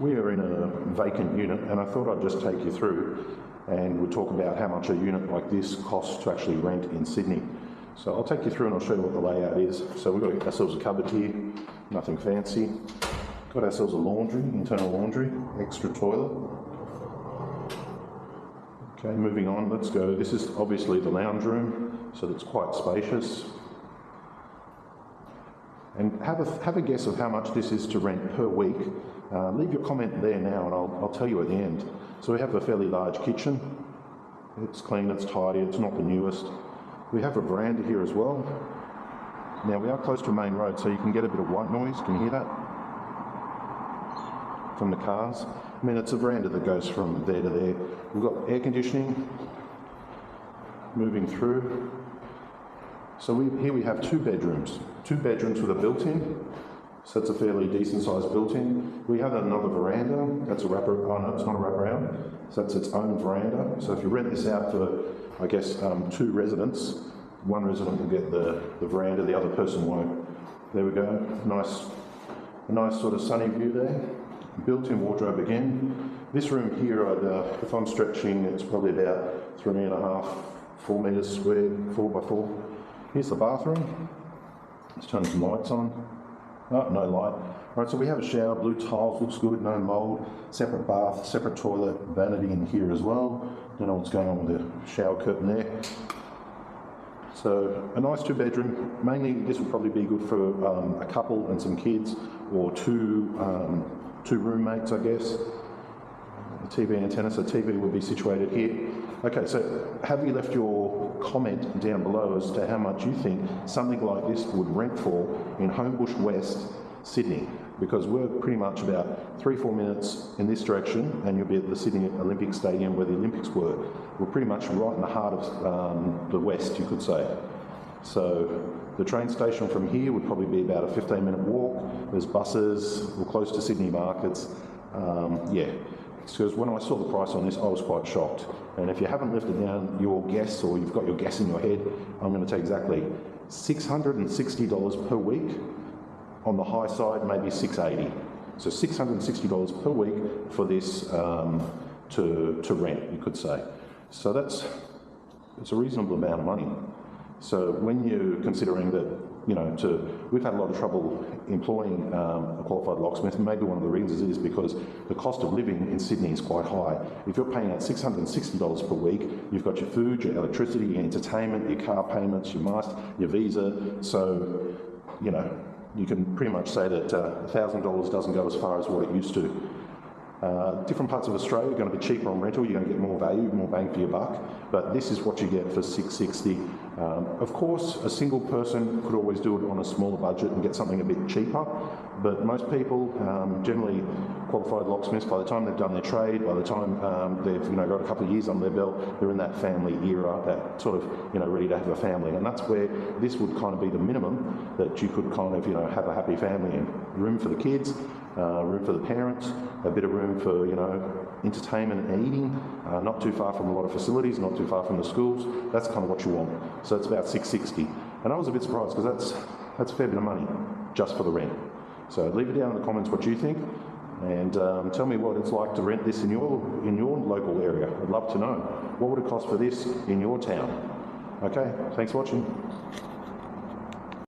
We are in a vacant unit, and I thought I'd just take you through and we'll talk about how much a unit like this costs to actually rent in Sydney. So I'll take you through and I'll show you what the layout is. So we've got ourselves a cupboard here, nothing fancy. Got ourselves a laundry, internal laundry, extra toilet. Okay, moving on, let's go. This is obviously the lounge room, so that's quite spacious. And have a guess of how much this is to rent per week. Leave your comment there now and I'll tell you at the end. So we have a fairly large kitchen. It's clean, it's tidy, it's not the newest. We have a veranda here as well. Now we are close to a main road, so you can get a bit of white noise. Can you hear that? From the cars. I mean, it's a veranda that goes from there to there. We've got air conditioning moving through. So here we have two bedrooms with a built-in. So it's a fairly decent sized built-in. We have another veranda. That's a oh no, it's not a wraparound. So that's its own veranda. So if you rent this out for, I guess, two residents, one resident will get the veranda, the other person won't. There we go. A nice sort of sunny view there. Built-in wardrobe again. This room here, if I'm stretching, it's probably about 3.5, 4 metres squared, 4 by 4. Here's the bathroom. Let's turn some lights on. Oh, no light. All right, so we have a shower, blue tiles, looks good, no mould, separate bath, separate toilet, vanity in here as well. Don't know what's going on with the shower curtain there. So a nice 2-bedroom. Mainly this would probably be good for a couple and some kids, or two roommates, I guess. A TV antenna, so TV would be situated here. Okay, so have you left your comment down below as to how much you think something like this would rent for in Homebush West, Sydney? Because we're pretty much about 3-4 minutes in this direction and you'll be at the Sydney Olympic Stadium where the Olympics were. We're pretty much right in the heart of the West, you could say. So the train station from here would probably be about a 15-minute walk. There's buses, we're close to Sydney markets. Yeah. Because when I saw the price on this, I was quite shocked. And if you haven't lifted down your guess, or you've got your guess in your head, I'm going to tell you exactly $660 per week. On the high side, maybe $680. So $660 per week for this to rent, you could say. So it's a reasonable amount of money. So when you're considering that, you know, we've had a lot of trouble employing a qualified locksmith, and maybe one of the reasons is because the cost of living in Sydney is quite high. If you're paying out $660 per week, you've got your food, your electricity, your entertainment, your car payments, your mask, your visa. So, you know, you can pretty much say that $1,000 doesn't go as far as what it used to. Different parts of Australia are going to be cheaper on rental. You're going to get more value, more bang for your buck. But this is what you get for $660. Of course, a single person could always do it on a smaller budget and get something a bit cheaper. But most people, generally qualified locksmiths, by the time they've done their trade, by the time they've got a couple of years on their belt, they're in that family era, that sort of ready to have a family. And that's where this would kind of be the minimum that you could kind of have a happy family in. Room for the kids. Room for the parents, a bit of room for entertainment and eating, not too far from a lot of facilities, not too far from the schools. That's kind of what you want. So it's about $660, and I was a bit surprised because that's a fair bit of money just for the rent. So leave it down in the comments what you think, and tell me what it's like to rent this in your local area. I'd love to know. What would it cost for this in your town? Okay, thanks for watching.